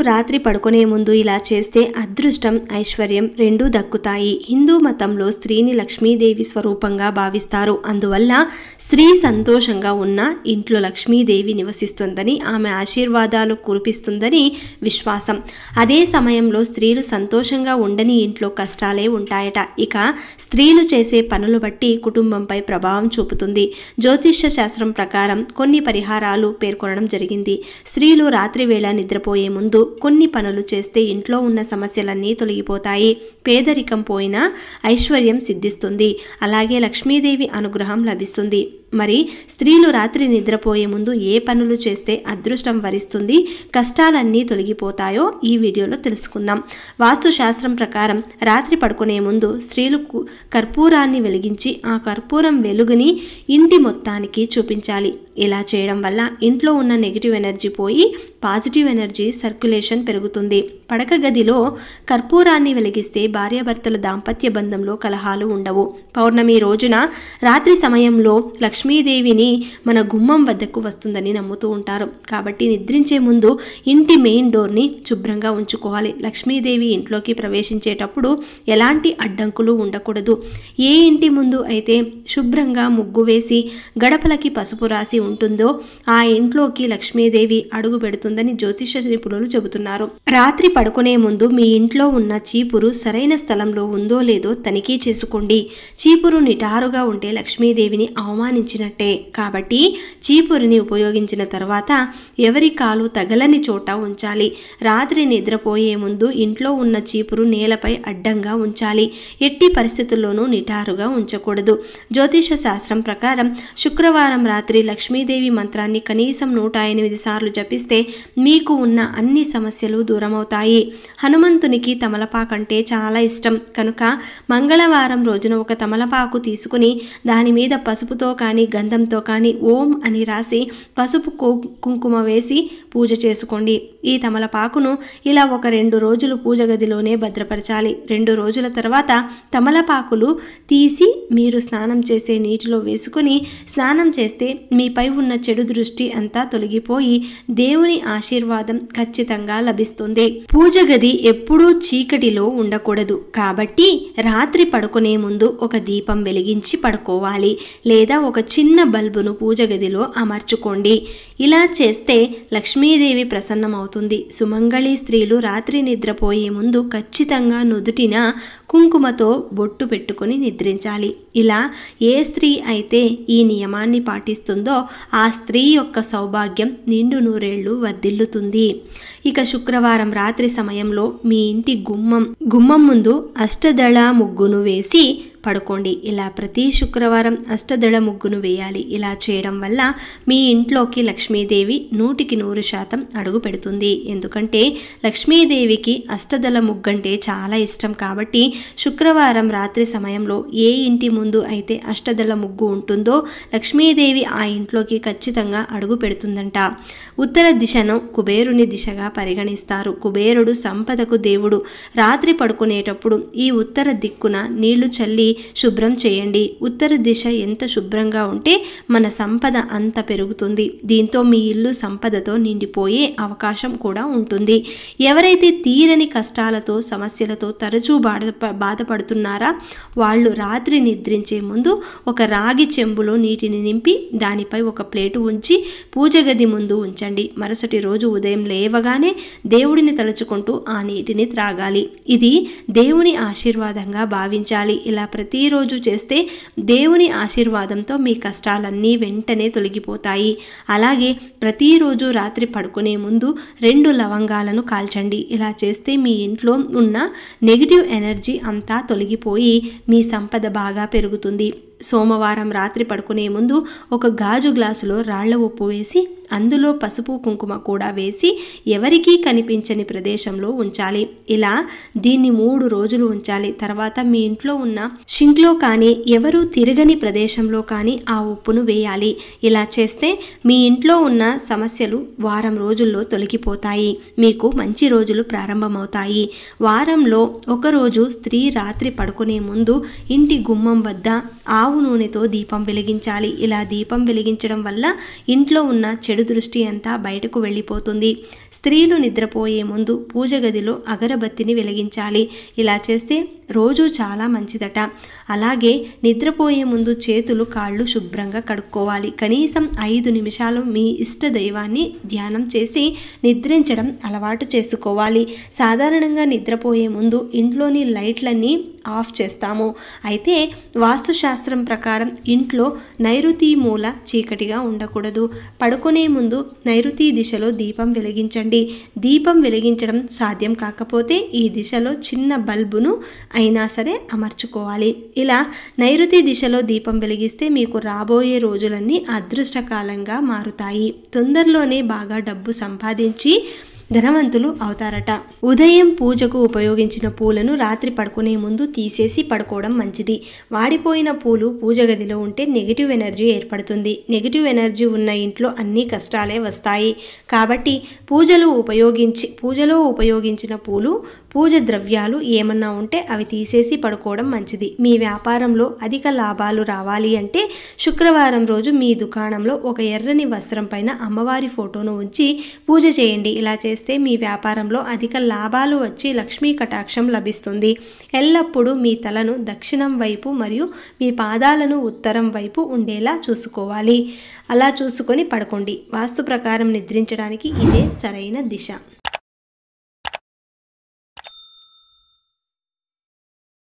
రాత్రి పడుకునే ముందు ఇలా చేస్తే అదృష్టం, ఐశ్వర్యం రెండూ దక్కుతాయి. హిందూ మతంలో స్త్రీని లక్ష్మీదేవి స్వరూపంగా భావిస్తారు. అందువల్ల స్త్రీ సంతోషంగా ఉన్న ఇంట్లో లక్ష్మీదేవి నివసిస్తుందని, ఆమె ఆశీర్వాదాలు కురిపిస్తుందని విశ్వాసం. అదే సమయంలో స్త్రీలు సంతోషంగా ఉండని ఇంట్లో కష్టాలే ఉంటాయట. ఇక స్త్రీలు చేసే పనులు బట్టి కుటుంబంపై ప్రభావం చూపుతుంది. జ్యోతిష్య శాస్త్రం ప్రకారం కొన్ని పరిహారాలు పేర్కొనడం జరిగింది. స్త్రీలు రాత్రి వేళ నిద్రపోయే ముందు కొన్ని పనులు చేస్తే ఇంట్లో ఉన్న సమస్యలన్నీ తొలగిపోతాయి. పేదరికం పోయినా ఐశ్వర్యం సిద్ధిస్తుంది. అలాగే లక్ష్మీదేవి అనుగ్రహం లభిస్తుంది. మరి స్త్రీలు రాత్రి నిద్రపోయే ముందు ఏ పనులు చేస్తే అదృష్టం వరిస్తుంది, కష్టాలన్నీ తొలగిపోతాయో ఈ వీడియోలో తెలుసుకుందాం. వాస్తుశాస్త్రం ప్రకారం రాత్రి పడుకునే ముందు స్త్రీలు కర్పూరాన్ని వెలిగించి ఆ కర్పూరం వెలుగుని ఇంటి మొత్తానికి చూపించాలి. ఇలా చేయడం వల్ల ఇంట్లో ఉన్న నెగిటివ్ ఎనర్జీ పోయి పాజిటివ్ ఎనర్జీ సర్క్యులేషన్ పెరుగుతుంది. పడక గదిలో కర్పూరాన్ని వెలిగిస్తే భార్యాభర్తల దాంపత్య బంధంలో కలహాలు ఉండవు. పౌర్ణమి రోజున రాత్రి సమయంలో లక్ష్మీదేవిని మన గుమ్మం వద్దకు వస్తుందని నమ్ముతూ ఉంటారు. కాబట్టి నిద్రించే ముందు ఇంటి మెయిన్ డోర్ని శుభ్రంగా ఉంచుకోవాలి. లక్ష్మీదేవి ఇంట్లోకి ప్రవేశించేటప్పుడు ఎలాంటి అడ్డంకులు ఉండకూడదు. ఏ ఇంటి ముందు అయితే శుభ్రంగా ముగ్గు వేసి గడపలకి పసుపు రాసి ఉంటుందో ఆ ఇంట్లోకి లక్ష్మీదేవి అడుగు పెడుతుందని జ్యోతిష నిపుణులు చెబుతున్నారు. రాత్రి పడుకునే ముందు మీ ఇంట్లో ఉన్న చీపురు సరైన స్థలంలో ఉందో లేదో తనిఖీ చేసుకోండి. చీపురు నిటారుగా ఉంటే లక్ష్మీదేవిని అవమానించినట్టే. కాబట్టి చీపురుని ఉపయోగించిన తర్వాత ఎవరి కాలు తగలని చోట ఉంచాలి. రాత్రి నిద్రపోయే ముందు ఇంట్లో ఉన్న చీపురు నేలపై అడ్డంగా ఉంచాలి. ఎట్టి పరిస్థితుల్లోనూ నిటారుగా ఉంచకూడదు. జ్యోతిష శాస్త్రం ప్రకారం శుక్రవారం రాత్రి లక్ష్మీదేవి మంత్రాన్ని కనీసం 108 సార్లు జపిస్తే మీకు ఉన్న అన్ని సమస్యలు దూరమవుతాయి. హనుమంతునికి తమలపాకు అంటే చాలా ఇష్టం కనుక మంగళవారం రోజున ఒక తమలపాకు తీసుకుని దాని మీద పసుపుతో కానీ గంధంతో కానీ ఓం అని రాసి పసుపు కుంకుమ వేసి పూజ చేసుకోండి. ఈ తమలపాకును ఇలా ఒక 2 రోజులు పూజ గదిలోనే భద్రపరచాలి. 2 రోజుల తర్వాత తమలపాకులు తీసి మీరు స్నానం చేసే నీటిలో వేసుకుని స్నానం చేస్తే మీపై ఉన్న చెడు దృష్టి అంతా తొలగిపోయి దేవుని ఆశీర్వాదం ఖచ్చితంగా లభిస్తుంది. పూజ గది ఎప్పుడూ చీకటిలో ఉండకూడదు. కాబట్టి రాత్రి పడుకునే ముందు ఒక దీపం వెలిగించి పడుకోవాలి. లేదా ఒక చిన్న బల్బును పూజ గదిలో అమర్చుకోండి. ఇలా చేస్తే లక్ష్మీదేవి ప్రసన్నమవుతుంది. సుమంగళి స్త్రీలు రాత్రి నిద్రపోయే ముందు ఖచ్చితంగా నుదుటిన కుంకుమతో బొట్టు పెట్టుకుని నిద్రించాలి. ఇలా ఏ స్త్రీ అయితే ఈ నియమాన్ని పాటిస్తుందో ఆ స్త్రీ యొక్క సౌభాగ్యం నిండు నూరేళ్లు వర్ధిల్లుతుంది. ఇక శుక్రవారం రాత్రి సమయంలో మీ ఇంటి గుమ్మం ముందు అష్టదళ ముగ్గును వేసి పడుకోండి. ఇలా ప్రతి శుక్రవారం అష్టదళ ముగ్గును వేయాలి. ఇలా చేయడం వల్ల మీ ఇంట్లోకి లక్ష్మీదేవి 100% అడుగు పెడుతుంది. ఎందుకంటే లక్ష్మీదేవికి అష్టదళ ముగ్గంటే చాలా ఇష్టం. కాబట్టి శుక్రవారం రాత్రి సమయంలో ఏ ఇంటి ముందు అయితే అష్టదళ ముగ్గు ఉంటుందో లక్ష్మీదేవి ఆ ఇంట్లోకి ఖచ్చితంగా అడుగు పెడుతుందంట. ఉత్తర దిశను కుబేరుని దిశగా పరిగణిస్తారు. కుబేరుడు సంపదకు దేవుడు. రాత్రి పడుకునేటప్పుడు ఈ ఉత్తర దిక్కున నీళ్లు చల్లి శుభ్రం చేయండి. ఉత్తర దిశ ఎంత శుభ్రంగా ఉంటే మన సంపద అంత పెరుగుతుంది. దీంతో మీ ఇల్లు సంపదతో నిండిపోయే అవకాశం కూడా ఉంటుంది. ఎవరైతే తీరని కష్టాలతో సమస్యలతో తరచూ బాధపడుతున్నారా వాళ్ళు రాత్రి నిద్రించే ముందు ఒక రాగి చెంబులో నీటిని నింపి దానిపై ఒక ప్లేటు ఉంచి పూజ గది ముందు ఉంచండి. మరుసటి రోజు ఉదయం లేవగానే దేవుడిని తలుచుకుంటూ ఆ నీటిని త్రాగాలి. ఇది దేవుని ఆశీర్వాదంగా భావించాలి. ఇలా ప్రతిరోజు చేస్తే దేవుని ఆశీర్వాదంతో మీ కష్టాలన్నీ వెంటనే తొలగిపోతాయి. అలాగే ప్రతిరోజు రాత్రి పడుకునే ముందు 2 లవంగాలను కాల్చండి. ఇలా చేస్తే మీ ఇంట్లో ఉన్న నెగిటివ్ ఎనర్జీ అంతా తొలగిపోయి మీ సంపద బాగా పెరుగుతుంది. సోమవారం రాత్రి పడుకునే ముందు ఒక గాజు గ్లాసులో రాళ్ల ఉప్పు వేసి అందులో పసుపు కుంకుమ కూడా వేసి ఎవరికీ కనిపించని ప్రదేశంలో ఉంచాలి. ఇలా దీన్ని 3 రోజులు ఉంచాలి. తర్వాత మీ ఇంట్లో ఉన్న షింక్లో కానీ ఎవరూ తిరగని ప్రదేశంలో కానీ ఆ ఉప్పును వేయాలి. ఇలా చేస్తే మీ ఇంట్లో ఉన్న సమస్యలు వారం రోజుల్లో తొలగిపోతాయి. మీకు మంచి రోజులు ప్రారంభమవుతాయి. వారంలో ఒకరోజు స్త్రీ రాత్రి పడుకునే ముందు ఇంటి గుమ్మం వద్ద ఆవు నూనెతో దీపం వెలిగించాలి. ఇలా దీపం వెలిగించడం వల్ల ఇంట్లో ఉన్న చెడు దృష్టి అంతా బయటకు వెళ్ళిపోతుంది. స్త్రీలు నిద్రపోయే ముందు పూజ గదిలో అగరబత్తిని వెలిగించాలి. ఇలా చేస్తే రోజు చాలా మంచిదట. అలాగే నిద్రపోయే ముందు చేతులు కాళ్ళు శుభ్రంగా కడుక్కోవాలి. కనీసం 5 నిమిషాలు మీ ఇష్ట దైవాన్ని ధ్యానం చేసి నిద్రించడం అలవాటు చేసుకోవాలి. సాధారణంగా నిద్రపోయే ముందు ఇంట్లోని లైట్లన్నీ ఆఫ్ చేస్తాము. అయితే వాస్తుశాస్త్రం ప్రకారం ఇంట్లో నైరుతి మూల చీకటిగా ఉండకూడదు. పడుకునే ముందు నైరుతి దిశలో దీపం వెలిగించండి. దీపం వెలిగించడం సాధ్యం కాకపోతే ఈ దిశలో చిన్న బల్బును అయినా సరే అమర్చుకోవాలి. ఇలా నైరుతి దిశలో దీపం వెలిగిస్తే మీకు రాబోయే రోజులన్నీ అదృష్టకాలంగా మారుతాయి. తొందరలోనే బాగా డబ్బు సంపాదించి ధనవంతులు అవుతారట. ఉదయం పూజకు ఉపయోగించిన పూలను రాత్రి పడుకునే ముందు తీసేసి పడుకోవడం మంచిది. వాడిపోయిన పూలు పూజ గదిలో ఉంటే నెగిటివ్ ఎనర్జీ ఏర్పడుతుంది. నెగిటివ్ ఎనర్జీ ఉన్న ఇంట్లో అన్ని కష్టాలే వస్తాయి. కాబట్టి పూజలో ఉపయోగించిన పూలు, పూజ ద్రవ్యాలు ఏమన్నా ఉంటే అవి తీసేసి పడుకోవడం మంచిది. మీ వ్యాపారంలో అధిక లాభాలు రావాలి అంటే శుక్రవారం రోజు మీ దుకాణంలో ఒక ఎర్రని వస్త్రం పైన అమ్మవారి ఫోటోను ఉంచి పూజ చేయండి. ఇలా చేస్తే మీ వ్యాపారంలో అధిక లాభాలు వచ్చి లక్ష్మీ కటాక్షం లభిస్తుంది. ఎల్లప్పుడూ మీ తలను దక్షిణం వైపు మరియు మీ పాదాలను ఉత్తరం వైపు ఉండేలా చూసుకోవాలి. అలా చూసుకొని పడుకోండి. వాస్తు ప్రకారం నిద్రించడానికి ఇదే సరైన దిశ.